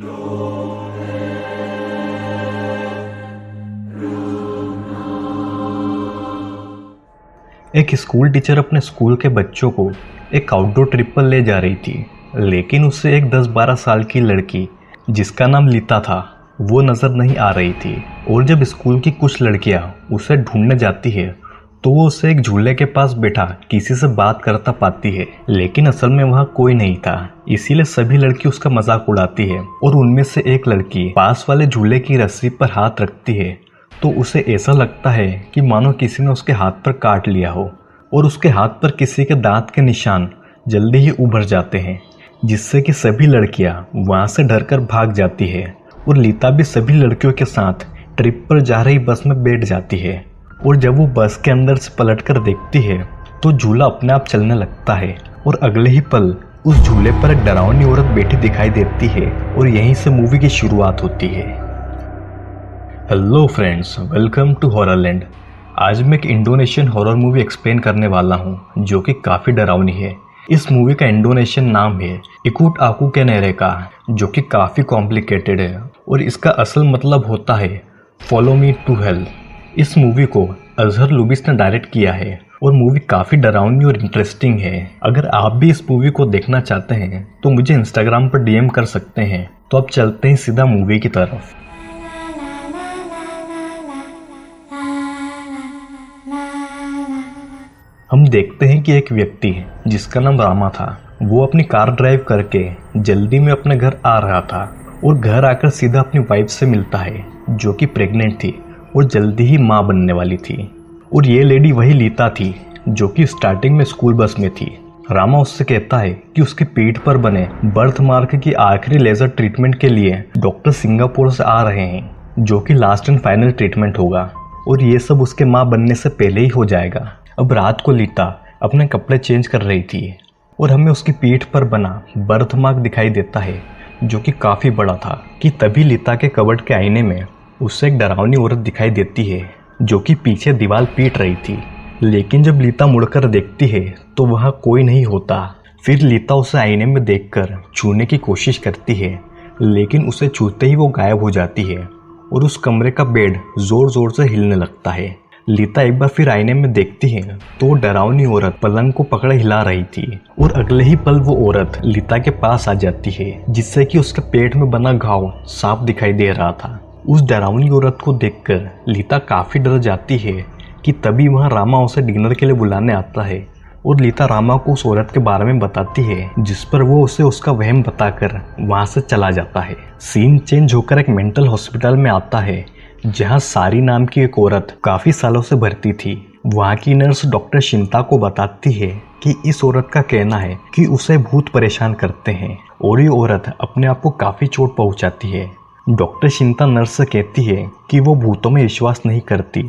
एक school teacher अपने school के बच्चों को एक आउटडोर ट्रिप पर ले जा रही थी, लेकिन उससे एक 10-12 साल की लड़की जिसका नाम लीता था वो नज़र नहीं आ रही थी। और जब स्कूल की कुछ लड़कियां उसे ढूंढने जाती है तो वो उसे एक झूले के पास बैठा किसी से बात करता पाती है, लेकिन असल में वहाँ कोई नहीं था। इसीलिए सभी लड़की उसका मजाक उड़ाती है और उनमें से एक लड़की पास वाले झूले की रस्सी पर हाथ रखती है तो उसे ऐसा लगता है कि मानो किसी ने उसके हाथ पर काट लिया हो और उसके हाथ पर किसी के दांत के निशान जल्दी ही उभर जाते हैं, जिससे कि सभी लड़कियां वहां से डरकर भाग जाती है। और लीता भी सभी लड़कियों के साथ ट्रिप पर जा रही बस में बैठ जाती है। और जब वो बस के अंदर से पलटकर देखती है तो झूला अपने आप चलने लगता है और अगले ही पल उस झूले पर एक डरावनी औरत बैठी दिखाई देती है और यहीं से मूवी की शुरुआत होती है। Hello friends, welcome to Horrorland. आज मैं एक इंडोनेशियन हॉरर मूवी एक्सप्लेन करने वाला हूँ जो कि काफ़ी डरावनी है। इस मूवी का इंडोनेशियन नाम है इकुट आकू के नेरेका, जो कि काफ़ी कॉम्प्लिकेटेड है और इसका असल मतलब होता है फॉलो मी टू हेल। इस मूवी को अजहर लुबिस ने डायरेक्ट किया है और मूवी काफ़ी डरावनी और इंटरेस्टिंग है। अगर आप भी इस मूवी को देखना चाहते हैं तो मुझे इंस्टाग्राम पर डीएम कर सकते हैं। तो अब चलते हैं सीधा मूवी की तरफ। हम देखते हैं कि एक व्यक्ति जिसका नाम रामा था वो अपनी कार ड्राइव करके जल्दी में अपने घर आ रहा था और घर आकर सीधा अपनी वाइफ से मिलता है जो कि प्रेग्नेंट थी और जल्दी ही माँ बनने वाली थी। और ये लेडी वही लीता थी जो कि स्टार्टिंग में स्कूल बस में थी। रामा उससे कहता है कि उसकी पीठ पर बने बर्थ मार्क की आखिरी लेजर ट्रीटमेंट के लिए डॉक्टर सिंगापुर से आ रहे हैं, जो कि लास्ट एंड फाइनल ट्रीटमेंट होगा और ये सब उसके माँ बनने से पहले ही हो जाएगा। अब रात को लीता अपने कपड़े चेंज कर रही थी और हमें उसकी पीठ पर बना बर्थ मार्क दिखाई देता है जो कि काफ़ी बड़ा था। कि तभी लीता के कबर्ड के आईने में उससे एक डरावनी औरत दिखाई देती है जो कि पीछे दीवार पीट रही थी। लेकिन जब लीता मुड़कर देखती है तो वहाँ कोई नहीं होता। फिर लीता उसे आईने में देखकर छूने की कोशिश करती है, लेकिन उसे छूते ही वो गायब हो जाती है और उस कमरे का बेड जोर जोर से हिलने लगता है। लीता एक बार फिर आईने में देखती है तो डरावनी औरत पलंग को पकड़े हिला रही थी और अगले ही पल वो औरत लीता के पास आ जाती है, जिससे कि उसके पेट में बना घाव साफ दिखाई दे रहा था। उस डरावनी औरत को देखकर लीता काफी डर जाती है। कि तभी वहाँ रामा उसे डिनर के लिए बुलाने आता है और लीता रामा को उस औरत के बारे में बताती है, जिस पर वो उसे उसका वहम बताकर वहाँ से चला जाता है। सीन चेंज होकर एक मेंटल हॉस्पिटल में आता है जहां सारी नाम की एक औरत काफी सालों से भर्ती थी। वहां की नर्स डॉक्टर शिंता को बताती है कि इस औरत का कहना है कि उसे भूत परेशान करते हैं और ये औरत अपने आप को काफी चोट पहुंचाती है। डॉक्टर शिंता नर्स से कहती है कि वो भूतों में विश्वास नहीं करती,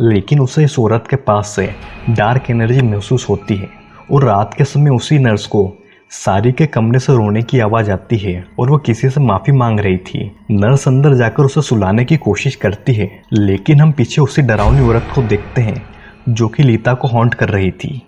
लेकिन उसे इस औरत के पास से डार्क एनर्जी महसूस होती है। और रात के समय उसी नर्स को सारी के कमरे से रोने की आवाज़ आती है और वो किसी से माफ़ी मांग रही थी। नर्स अंदर जाकर उसे सुलाने की कोशिश करती है, लेकिन हम पीछे उसी डरावनी औरत को देखते हैं जो कि लीता को हॉन्ट कर रही थी।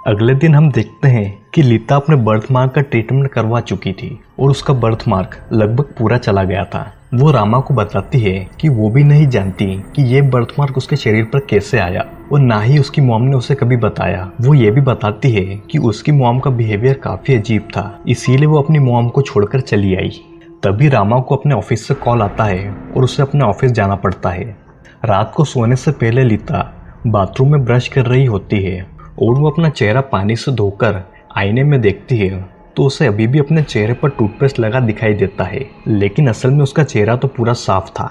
अगले दिन हम देखते हैं कि लीता अपने बर्थ मार्क का ट्रीटमेंट करवा चुकी थी और उसका बर्थ मार्क लगभग पूरा चला गया था। वो रामा को बताती है कि वो भी नहीं जानती कि ये बर्थ मार्क उसके शरीर पर कैसे आया और ना ही उसकी मॉम ने उसे कभी बताया। वो ये भी बताती है कि उसकी मॉम का बिहेवियर काफ़ी अजीब था, इसीलिए वो अपनी मॉम को छोड़कर चली आई। तभी रामा को अपने ऑफिस से कॉल आता है और उसे अपने ऑफिस जाना पड़ता है। रात को सोने से पहले लीता बाथरूम में ब्रश कर रही होती है और वो अपना चेहरा पानी से धोकर आईने में देखती है तो उसे अभी भी अपने चेहरे पर टूथपेस्ट लगा दिखाई देता है, लेकिन असल में उसका चेहरा तो पूरा साफ था।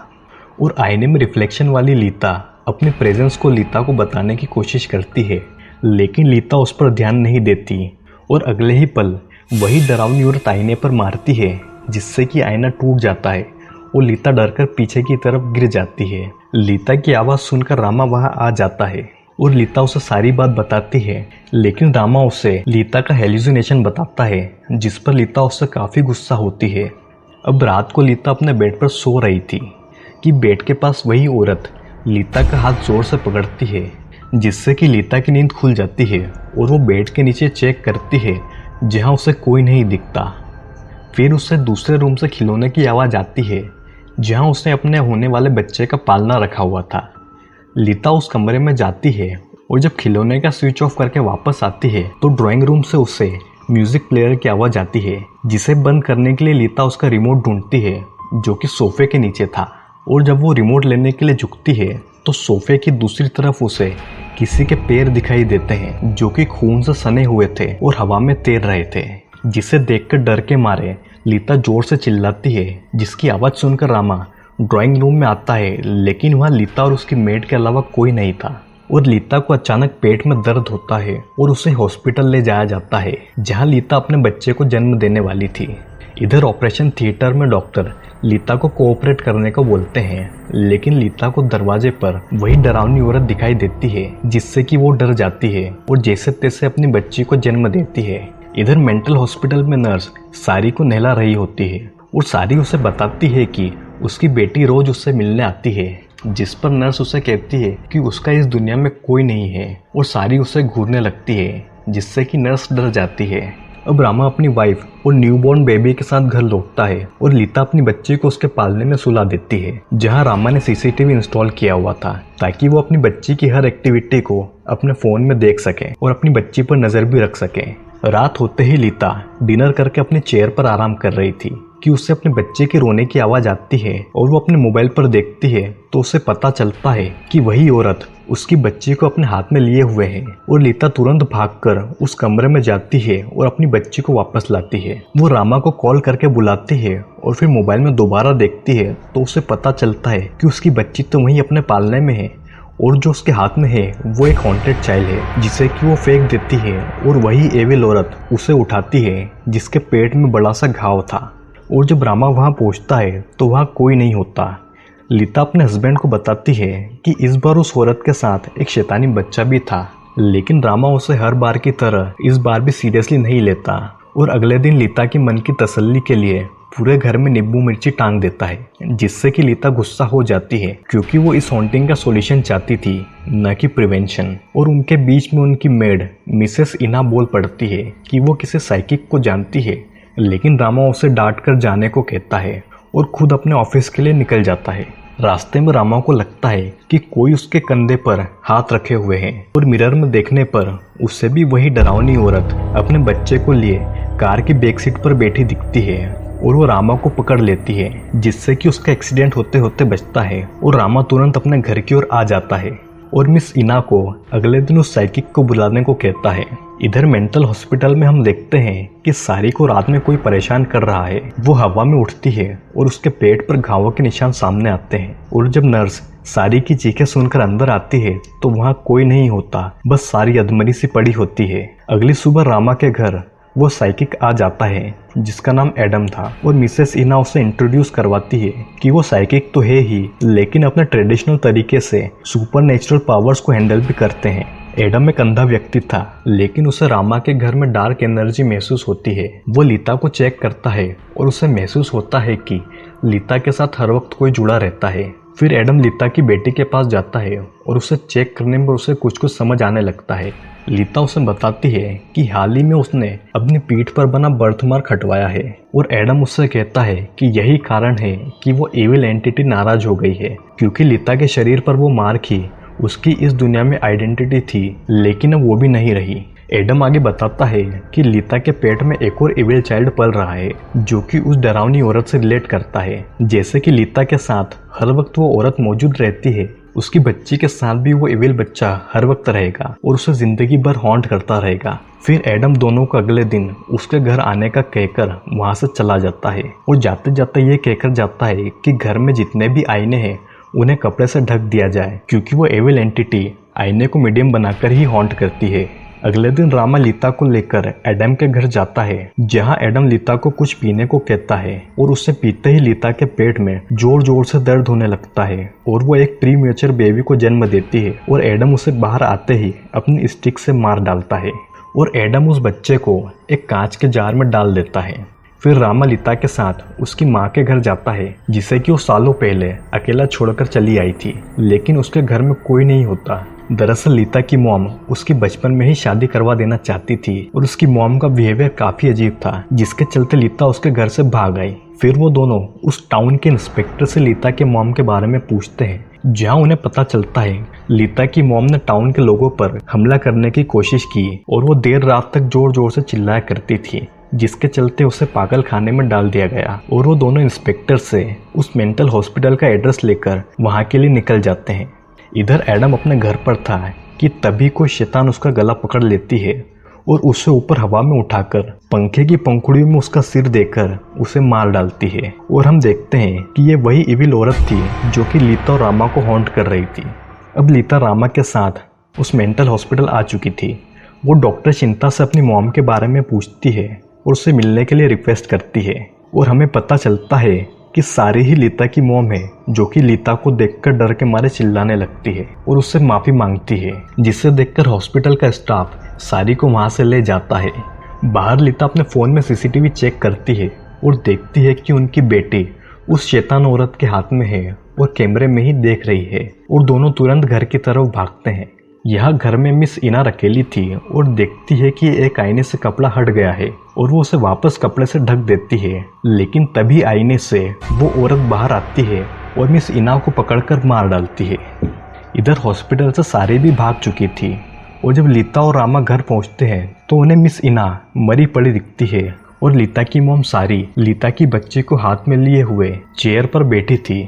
और आईने में रिफ्लेक्शन वाली लीता अपने प्रेजेंस को लीता को बताने की कोशिश करती है, लेकिन लीता उस पर ध्यान नहीं देती और अगले ही पल वही डरावनी औरत आईने पर मारती है, जिससे कि आईना टूट जाता है और लीता डरकर पीछे की तरफ गिर जाती है। लीता की आवाज़ सुनकर रामा वहाँ आ जाता है और लीता उसे सारी बात बताती है, लेकिन रामा उसे लीता का हेलुसिनेशन बताता है, जिस पर लीता उससे काफ़ी गुस्सा होती है। अब रात को लीता अपने बेड पर सो रही थी कि बेड के पास वही औरत लीता का हाथ जोर से पकड़ती है, जिससे कि लीता की नींद खुल जाती है और वो बेड के नीचे चेक करती है जहाँ उसे कोई नहीं दिखता। फिर उससे दूसरे रूम से खिलौने की आवाज़ आती है जहां उसने अपने होने वाले बच्चे का पालना रखा हुआ था। लीता उस कमरे में जाती है और जब खिलौने का स्विच ऑफ करके वापस आती है तो ड्राइंग रूम से उसे म्यूजिक प्लेयर की आवाज़ आती है, जिसे बंद करने के लिए लीता उसका रिमोट ढूंढती है जो कि सोफे के नीचे था। और जब वो रिमोट लेने के लिए झुकती है तो सोफे की दूसरी तरफ उसे किसी के पैर दिखाई देते हैं जो कि खून से सने हुए थे और हवा में तैर रहे थे, जिसे देखकर डर के मारे लीता जोर से चिल्लाती है, जिसकी आवाज़ सुनकर रामा ड्राइंग रूम में आता है। लेकिन वहाँ लीता और उसकी मेड के अलावा कोई नहीं था और लीता को अचानक पेट में दर्द होता है और उसे हॉस्पिटल ले जाया जाता है जहाँ लीता अपने बच्चे को जन्म देने वाली थी। इधर ऑपरेशन थिएटर में डॉक्टर लीता को कोऑपरेट करने को बोलते हैं, लेकिन लीता को दरवाजे पर वही डरावनी औरत दिखाई देती है जिससे कि वो डर जाती है और जैसे तैसे अपनी बच्ची को जन्म देती है। इधर मेंटल हॉस्पिटल में नर्स सारी को नहला रही होती है और सारी उसे बताती है कि उसकी बेटी रोज उससे मिलने आती है, जिस पर नर्स उसे कहती है कि उसका इस दुनिया में कोई नहीं है और सारी उसे घूरने लगती है, जिससे कि नर्स डर जाती है। अब रामा अपनी वाइफ और न्यूबॉर्न बेबी के साथ घर लौटता है और लीता अपनी बच्ची को उसके पालने में सुला देती है, जहां रामा ने सीसीटीवी इंस्टॉल किया हुआ था ताकि वो अपनी बच्ची की हर एक्टिविटी को अपने फ़ोन में देख सके और अपनी बच्ची पर नज़र भी रख सके। रात होते ही लीता डिनर करके अपने चेयर पर आराम कर रही थी कि उससे अपने बच्चे के रोने की आवाज़ आती है और वो अपने मोबाइल पर देखती है तो उसे पता चलता है कि वही औरत उसकी बच्ची को अपने हाथ में लिए हुए है और लीता तुरंत भागकर उस कमरे में जाती है और अपनी बच्ची को वापस लाती है। वो रामा को कॉल करके बुलाती है और फिर मोबाइल में दोबारा देखती है तो उसे पता चलता है कि उसकी बच्ची तो वहीं अपने पालने में है और जो उसके हाथ में है वो एक हॉन्टेड चाइल्ड है जिसे कि वो फेंक देती है और वही एविल औरत उसे उठाती है जिसके पेट में बड़ा सा घाव था। और जब रामा वहाँ पहुँचता है तो वहाँ कोई नहीं होता। लीता अपने हस्बैंड को बताती है कि इस बार उस औरत के साथ एक शैतानी बच्चा भी था, लेकिन रामा उसे हर बार की तरह इस बार भी सीरियसली नहीं लेता और अगले दिन लीता की मन की तसल्ली के लिए पूरे घर में नींबू मिर्ची टांग देता है, जिससे कि लीता गुस्सा हो जाती है क्योंकि वो इस हॉन्टिंग का सॉल्यूशन चाहती थी न कि प्रिवेंशन। और उनके बीच में उनकी मेड मिसेस इना बोल पड़ती है कि वो किसी साइकिक को जानती है, लेकिन रामा उसे डांट कर जाने को कहता है और खुद अपने ऑफिस के लिए निकल जाता है। रास्ते में रामा को लगता है कि कोई उसके कंधे पर हाथ रखे हुए हैं और मिरर में देखने पर उससे भी वही डरावनी औरत अपने बच्चे को लिए कार की बैक सीट पर बैठी दिखती है और वो रामा को पकड़ लेती है, जिससे कि उसका एक्सीडेंट होते होते बचता है और रामा तुरंत अपने घर की ओर आ जाता है और मिस इना को अगले दिन उस साइकिक को बुलाने को कहता है। इधर मेंटल हॉस्पिटल में हम देखते हैं कि सारी को रात में कोई परेशान कर रहा है। वो हवा में उठती है और उसके पेट पर घावों के निशान सामने आते हैं और जब नर्स सारी की चीखें सुनकर अंदर आती है तो वहाँ कोई नहीं होता, बस सारी अधमरी सी पड़ी होती है। अगली सुबह रामा के घर वो साइकिक आ जाता है जिसका नाम एडम था और मिसेस इना उसे इंट्रोड्यूस करवाती है कि वो साइकिक तो है ही, लेकिन अपने ट्रेडिशनल तरीके से सुपर नेचुरल पावर्स को हैंडल भी करते हैं। एडम एक अंधा व्यक्ति था, लेकिन उसे रामा के घर में डार्क एनर्जी महसूस होती है। वो लीता को चेक करता है और उसे महसूस होता है कि लीता के साथ हर वक्त कोई जुड़ा रहता है। फिर एडम लीता की बेटी के पास जाता है और उसे चेक करने पर उसे कुछ कुछ समझ आने लगता है। लीता उसे बताती है कि हाल ही में उसने अपनी पीठ पर बना बर्थमार्क हटवाया है और एडम उससे कहता है कि यही कारण है कि वो एविल एंटिटी नाराज हो गई है, क्योंकि लीता के शरीर पर वो मार्क ही उसकी इस दुनिया में आइडेंटिटी थी, लेकिन अब वो भी नहीं रही। एडम आगे बताता है कि लीता के पेट में एक और एविल चाइल्ड पल रहा है जो कि उस डरावनी औरत से रिलेट करता है। जैसे कि लीता के साथ हर वक्त वो औरत मौजूद रहती है, उसकी बच्ची के साथ भी वो एविल बच्चा हर वक्त रहेगा और उसे जिंदगी भर हॉन्ट करता रहेगा। फिर एडम दोनों को अगले दिन उसके घर आने का कहकर वहाँ से चला जाता है और जाते जाते ये कहकर जाता है कि घर में जितने भी आईने हैं उन्हें कपड़े से ढक दिया जाए, क्योंकि वो एविल एंटिटी आईने को मीडियम बनाकर ही हॉन्ट करती है। अगले दिन रामा लीता को लेकर एडम के घर जाता है, जहां एडम लीता को कुछ पीने को कहता है और उससे पीते ही लीता के पेट में जोर जोर से दर्द होने लगता है और वो एक प्रीमेच्योर बेबी को जन्म देती है और एडम उसे बाहर आते ही अपनी स्टिक से मार डालता है और एडम उस बच्चे को एक कांच के जार में डाल देता है। फिर रामा लीता के साथ उसकी माँ के घर जाता है, जिसे कि वो सालों पहले अकेला छोड़कर चली आई थी, लेकिन उसके घर में कोई नहीं होता। दरअसल लीता की मॉम उसकी बचपन में ही शादी करवा देना चाहती थी और उसकी मॉम का बिहेवियर काफी अजीब था, जिसके चलते लीता उसके घर से भाग आई। फिर वो दोनों उस टाउन के इंस्पेक्टर से लीता के मॉम के बारे में पूछते हैं, जहां उन्हें पता चलता है लीता की मॉम ने टाउन के लोगों पर हमला करने की कोशिश की और वो देर रात तक जोर जोर से चिल्लाया करती थी, जिसके चलते उसे पागल खाने में डाल दिया गया। और वो दोनों इंस्पेक्टर से उस मेंटल हॉस्पिटल का एड्रेस लेकर वहां के लिए निकल जाते हैं। इधर एडम अपने घर पर था कि तभी कोई शैतान उसका गला पकड़ लेती है और उसे ऊपर हवा में उठाकर पंखे की पंखुड़ी में उसका सिर देकर उसे मार डालती है। और हम देखते हैं कि ये वही इविल औरत थी जो कि लीता और रामा को हॉन्ट कर रही थी। अब लीता रामा के साथ उस मेंटल हॉस्पिटल आ चुकी थी। वो डॉक्टर चिंता से अपनी मॉम के बारे में पूछती है और उसे मिलने के लिए रिक्वेस्ट करती है। और हमें पता चलता है कि सारी ही लीता की मॉम है, जो कि लीता को देखकर डर के मारे चिल्लाने लगती है और उससे माफ़ी मांगती है, जिसे देखकर हॉस्पिटल का स्टाफ सारी को वहां से ले जाता है। बाहर लीता अपने फ़ोन में सीसीटीवी चेक करती है और देखती है कि उनकी बेटी उस शैतान औरत के हाथ में है और कैमरे में ही देख रही है। और दोनों तुरंत घर की तरफ भागते हैं। यहाँ घर में मिस इना अकेली थी और देखती है कि एक आईने से कपड़ा हट गया है और वो उसे वापस कपड़े से ढक देती है। लेकिन तभी आईने से वो औरत बाहर आती है और मिस इना को पकड़कर मार डालती है। इधर हॉस्पिटल से सारी भी भाग चुकी थी और जब लीता और रामा घर पहुंचते हैं तो उन्हें मिस इना मरी पड़ी दिखती है और लीता की मॉम सारी लीता की बच्ची को हाथ में लिए हुए चेयर पर बैठी थी।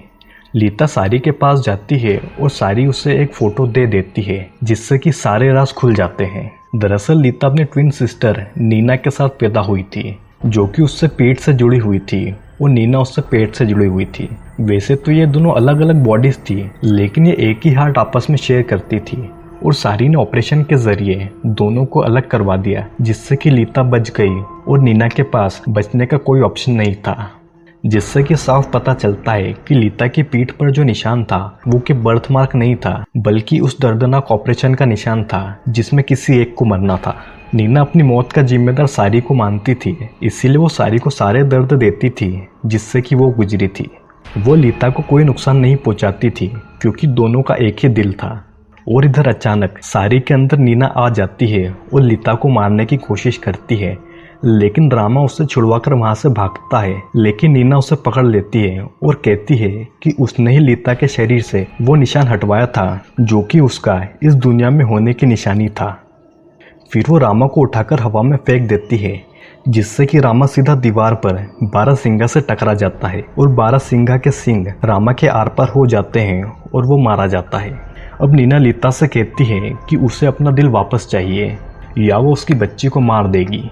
लीता सारी के पास जाती है और सारी उसे एक फ़ोटो दे देती है, जिससे कि सारे राज खुल जाते हैं। दरअसल लीता अपनी ट्विन सिस्टर नीना के साथ पैदा हुई थी, जो कि उससे पेट से जुड़ी हुई थी और नीना उससे पेट से जुड़ी हुई थी। वैसे तो ये दोनों अलग अलग बॉडीज थी, लेकिन ये एक ही हार्ट आपस में शेयर करती थी। और सारी ने ऑपरेशन के जरिए दोनों को अलग करवा दिया, जिससे कि लीता बच गई और नीना के पास बचने का कोई ऑप्शन नहीं था। जिससे कि साफ पता चलता है कि लीता की पीठ पर जो निशान था वो कि बर्थ मार्क नहीं था, बल्कि उस दर्दनाक ऑपरेशन का निशान था जिसमें किसी एक को मरना था। नीना अपनी मौत का जिम्मेदार सारी को मानती थी, इसीलिए वो सारी को सारे दर्द देती थी जिससे कि वो गुजरी थी। वो लीता को कोई नुकसान नहीं पहुंचाती थी क्योंकि दोनों का एक ही दिल था। और इधर अचानक सारी के अंदर नीना आ जाती है और लीता को मारने की कोशिश करती है, लेकिन रामा उससे छुड़वाकर वहां से भागता है। लेकिन नीना उसे पकड़ लेती है और कहती है कि उसने ही लीता के शरीर से वो निशान हटवाया था जो कि उसका इस दुनिया में होने की निशानी था। फिर वो रामा को उठाकर हवा में फेंक देती है, जिससे कि रामा सीधा दीवार पर बारहसिंगा से टकरा जाता है और बारहसिंगा के सिंग रामा के आर पार हो जाते हैं और वो मारा जाता है। अब नीना लीता से कहती है कि उसे अपना दिल वापस चाहिए या वो उसकी बच्ची को मार देगी।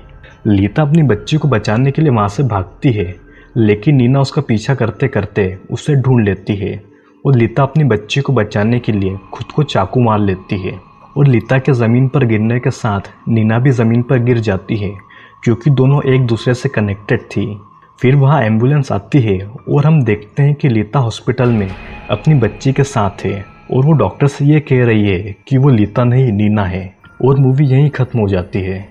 लीता अपनी बच्ची को बचाने के लिए वहाँ से भागती है, लेकिन नीना उसका पीछा करते करते उसे ढूंढ लेती है और लीता अपनी बच्ची को बचाने के लिए खुद को चाकू मार लेती है। और लीता के ज़मीन पर गिरने के साथ नीना भी ज़मीन पर गिर जाती है, क्योंकि दोनों एक दूसरे से कनेक्टेड थी। फिर वहाँ एम्बुलेंस आती है और हम देखते हैं कि लीता हॉस्पिटल में अपनी बच्ची के साथ है और वो डॉक्टर से ये कह रही है कि वो लीता नहीं नीना है। और मूवी यहीं ख़त्म हो जाती है।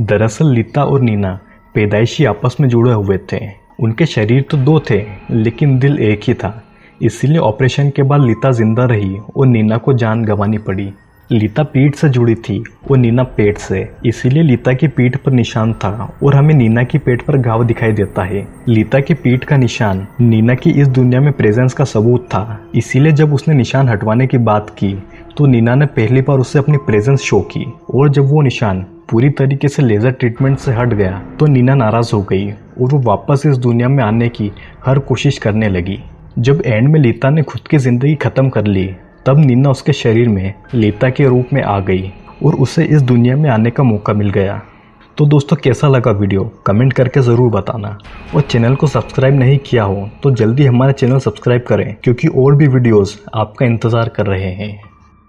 दरअसल लीता और नीना पैदाइशी आपस में जुड़े हुए थे। उनके शरीर तो दो थे, लेकिन दिल एक ही था। इसीलिए ऑपरेशन के बाद लीता जिंदा रही और नीना को जान गंवानी पड़ी। लीता पीठ से जुड़ी थी और नीना पेट से, इसीलिए लीता की पीठ पर निशान था और हमें नीना की पेट पर घाव दिखाई देता है। लीता की पीठ का निशान नीना की इस दुनिया में प्रेजेंस का सबूत था, इसीलिए जब उसने निशान हटवाने की बात की तो नीना ने पहली बार उसे अपनी प्रेजेंस शो की। और जब वो निशान पूरी तरीके से लेज़र ट्रीटमेंट से हट गया तो नीना नाराज़ हो गई और वो वापस इस दुनिया में आने की हर कोशिश करने लगी। जब एंड में लीता ने खुद की ज़िंदगी ख़त्म कर ली, तब नीना उसके शरीर में लीता के रूप में आ गई और उसे इस दुनिया में आने का मौका मिल गया। तो दोस्तों, कैसा लगा वीडियो कमेंट करके ज़रूर बताना। और चैनल को सब्सक्राइब नहीं किया हो तो जल्दी हमारे चैनल सब्सक्राइब करें, क्योंकि और भी वीडियोस आपका इंतज़ार कर रहे हैं।